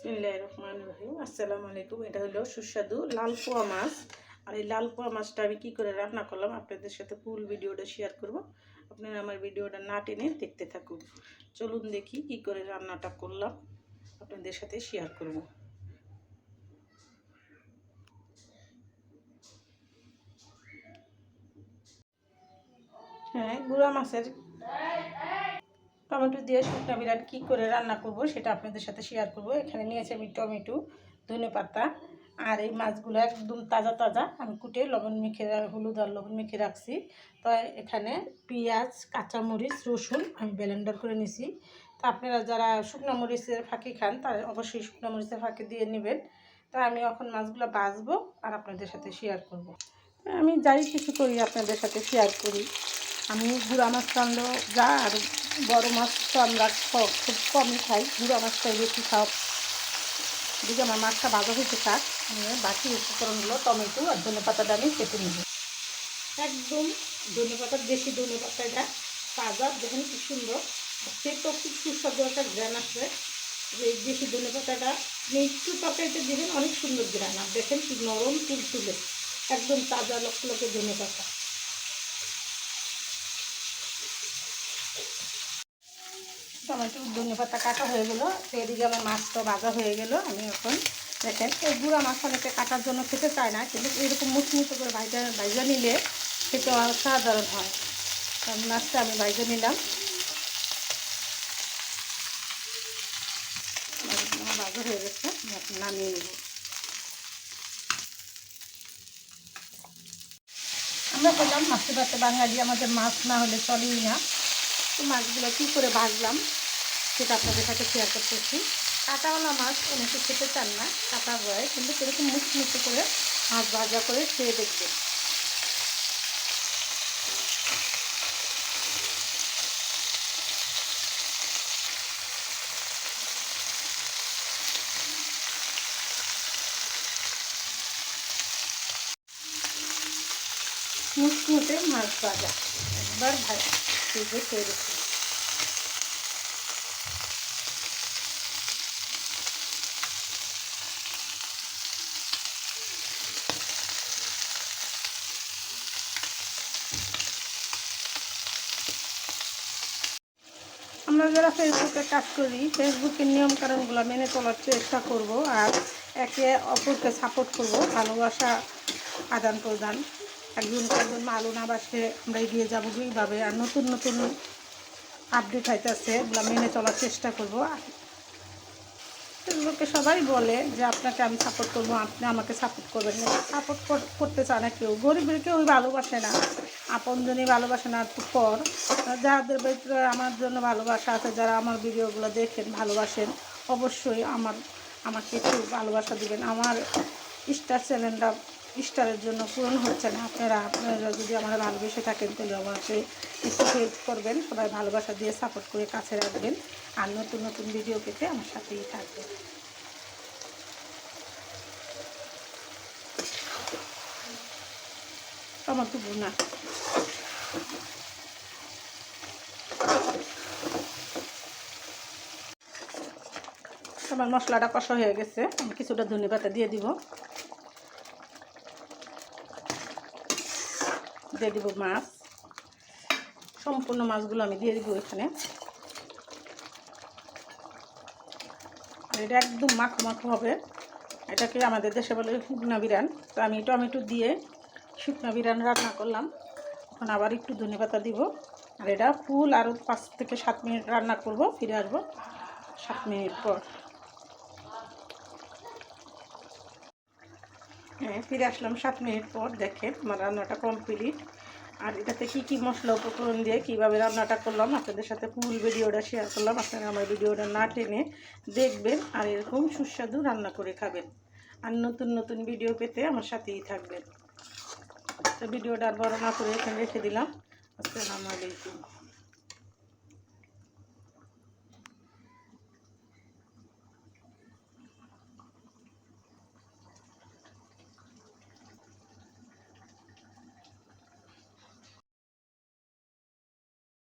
বিসমিল্লাহির রহমানির রহিম। আসসালামু আলাইকুম। এটা হলো সুস্বাদু লাল পোয়া মাছ। আর এই লাল পোয়া মাছটা আমি কি করে রান্না করলাম আপনাদের সাথে ফুল ভিডিওটা শেয়ার করব। আপনারা আমার ভিডিওটা না টেনে দেখতে থাকুন। চলুন দেখি কি করে রান্নাটা করলাম, আপনাদের সাথে শেয়ার করব। হ্যাঁ, গুঁড়া মাছের টমেটো দিয়ে শুকনো বিরাট কী করে রান্না করব সেটা আপনাদের সাথে শেয়ার করব। এখানে নিয়েছি আমি টমেটো, ধনেপাতা, আর এই মাছগুলো একদম তাজা তাজা আমি কুটে লবণ মেখে হলুদ আর লবণ মেখে রাখছি। তো এখানে পেঁয়াজ, কাঁচামরিচ, রসুন আমি ব্লেন্ডার করে নিছি। তো আপনারা যারা শুকনো মরিচের ফাঁকি খান তারা অবশ্যই শুকনো মরিচের ফাঁকি দিয়ে নেবেন। তো আমি এখন মাছগুলো ভাজবো আর আপনাদের সাথে শেয়ার করব। আমি যাই কিছু করি আপনাদের সাথে শেয়ার করি। আমি গুঁড়া মাছ রান্নাও যা, আর বড় মাছ তো আমরা খুব কমই খাই, গুঁড়া মাছটাই বেশি খাও। এদিকে আমার মাছটা ভাজা হয়েছে থাক, বাকি উপকরণগুলো টমেটো আর ধনেপাতাটা আমি কেটে নেব। একদম ধনেপাতার দেশি ধনেপাতাটা তাজা, দেখেন কি সুন্দর, সে তো খুব সুস্বাদু একটা গ্রান আসবে। এই দেশি ধনেপাতাটা একটু তরকারিতে দেবেন, অনেক সুন্দর গ্রান। আর দেখেন কি নরম তুলতুলে, একদম তাজা লকলকে ধনেপাতা। টমেটো ধনেপাতা কাটা হয়ে গেলো। এদিকে আমার মাছটা ভাজা হয়ে গেল। আমি এখন দেখেন এই গুঁড়া মাছ অনেকে কাটার জন্য খেতে চায় না, কিন্তু এরকম মুচমুচো করে ভাজা নিলে খেতে অসাধারণ হয়। মাছটা আমি ভাজা নিলাম, ভাজা হয়ে গেছে, নামিয়ে নেব। আমরা বললাম মাছের ভাতে বাঙালি, আমাদের মাছ না হলে চলেই না। তো মাছগুলো কী করে ভাজলাম সেটা আপনাদের সাথে শেয়ার করতেছি। কাঁটাওয়ালা মাছ অনেকে খেতে চান না, কাঁটা বয়, কিন্তু এরকম মুচমুচে করে মাছ ভাজা করে খেয়ে দেখবেন। মুচমুচে মাছ ভাজা একবার ভেজে খেয়ে দেখুন। আমরা যারা ফেসবুকে কাজ করি, ফেসবুকের নিয়মকানুনগুলো মেনে চলার চেষ্টা করব, আর একে অপরকে সাপোর্ট করব, ভালোবাসা আদান প্রদান। একজন ভালো না বাসে আমরা এগিয়ে যাবো এইভাবে। আর নতুন নতুন আপডেট হইতেছে, এগুলো মেনে চলার চেষ্টা করব। ফেসবুকে সবাই বলে যে আপনাকে আমি সাপোর্ট করবো, আপনি আমাকে সাপোর্ট করবেন না। সাপোর্ট করতে চায় না কেউ, গরিবের কেউই ভালোবাসে না, আপনজনই ভালোবাসে না। পর যাদের ভিতরে আমার জন্য ভালোবাসা আছে, যারা আমার ভিডিওগুলো দেখেন ভালোবাসেন, অবশ্যই আমাকে একটু ভালোবাসা দিবেন। আমার স্টার চ্যানেলটা স্টারের জন্য পূরণ হচ্ছে না। আপনারা যদি আমার ভালোবেসে থাকেন তাহলে আমাকে একটু হেল্প করবেন, সবাই ভালোবাসা দিয়ে সাপোর্ট করে কাছে রাখবেন। আর নতুন নতুন ভিডিও পেতে আমার সাথেই থাকবেন। টমেটো ভুনা, আমার মশলাটা কষা হয়ে গেছে, আমি কিছুটা ধনেপাতা দিয়ে দিব মাছ। সম্পূর্ণ মাছগুলো আমি দিয়ে দিব এখানে। এটা একদম মাখো মাখো হবে, এটাকে আমাদের দেশে বলে শুকনা বিরান। তো আমি টমেটো দিয়ে শুকনা বিরান রান্না করলাম। এখন আবার একটু ধনেপাতা দিব, আর এটা ফুল আরও 5 থেকে 7 মিনিট রান্না করব। ফিরে আসবো 7 মিনিট পর। হ্যাঁ, ফিরে আসলাম 7 মিনিট পর। দেখেন আমার রান্নাটা কমপ্লিট। আর এটাতে কী মশলা উপকরণ দিয়ে কীভাবে রান্নাটা করলাম আপনাদের সাথে ফুল ভিডিওটা শেয়ার করলাম। আপনারা আমার ভিডিওটা না টেনে দেখবেন আর এরকম সুস্বাদু রান্না করে খাবেন। আর নতুন নতুন ভিডিও পেতে আমার সাথেই থাকবেন। তো ভিডিওটা আর বড় না করে এখানে রেখে দিলাম। আসসালামু আলাইকুম।